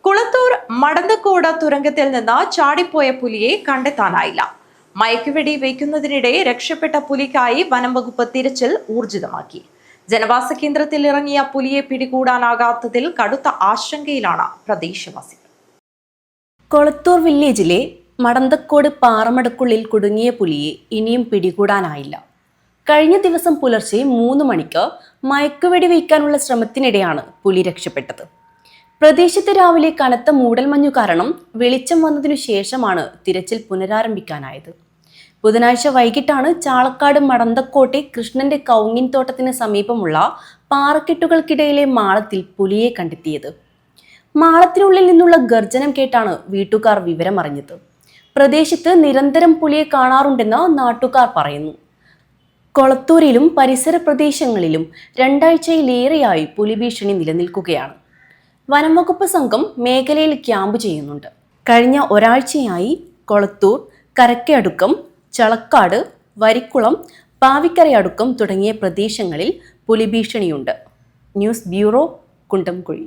കുളത്തൂർ മടന്തക്കോട് തുരങ്കത്തിൽ നിന്ന് ചാടിപ്പോയ പുലിയെ കണ്ടെത്താനായില്ല. മയക്കുവെടി വയ്ക്കുന്നതിനിടെ രക്ഷപ്പെട്ട പുലിക്കായി വനം വകുപ്പ് തിരച്ചിൽ ഊർജിതമാക്കി. ജനവാസ കേന്ദ്രത്തിൽ ഇറങ്ങിയ പുലിയെ പിടികൂടാനാകാത്തതിൽ കടുത്ത ആശങ്കയിലാണ് പ്രദേശവാസികൾ. കൊളത്തൂർ വില്ലേജിലെ മടന്തക്കോട് പാറമടക്കുള്ളിൽ കുടുങ്ങിയ പുലിയെ ഇനിയും പിടികൂടാനായില്ല. കഴിഞ്ഞ ദിവസം പുലർച്ചെ 3 മണിക്ക് മയക്കുവെടി വയ്ക്കാനുള്ള ശ്രമത്തിനിടെയാണ് പുലി രക്ഷപ്പെട്ടത്. പ്രദേശത്ത് രാവിലെ കനത്ത മൂടൽമഞ്ഞു കാരണം വെളിച്ചം വന്നതിനു ശേഷമാണ് തിരച്ചിൽ പുനരാരംഭിക്കാനായത്. ബുധനാഴ്ച വൈകിട്ടാണ് ചാളക്കാട് മടന്തക്കോട്ടെ കൃഷ്ണന്റെ കൗങ്ങിൻ തോട്ടത്തിന് സമീപമുള്ള പാറക്കെട്ടുകൾക്കിടയിലെ മാളത്തിൽ പുലിയെ കണ്ടെത്തിയത്. മാളത്തിനുള്ളിൽ നിന്നുള്ള ഗർജനം കേട്ടാണ് വീട്ടുകാർ വിവരമറിഞ്ഞത്. പ്രദേശത്ത് നിരന്തരം പുലിയെ കാണാറുണ്ടെന്ന് നാട്ടുകാർ പറയുന്നു. കൊളത്തൂരിലും പരിസര പ്രദേശങ്ങളിലും 2 ആഴ്ചയിലേറെയായി പുലി ഭീഷണി നിലനിൽക്കുകയാണ്. വനംവകുപ്പ് സംഘം മേഖലയിൽ ക്യാമ്പ് ചെയ്യുന്നുണ്ട്. കഴിഞ്ഞ ഒരാഴ്ചയായി കൊളത്തൂർ, കരക്കയടുക്കം, ചളക്കാട്, വരിക്കുളം, പാവിക്കരയടുക്കം തുടങ്ങിയ പ്രദേശങ്ങളിൽ പുലി ഭീഷണിയുണ്ട്. News bureau, Kundamkuzhi.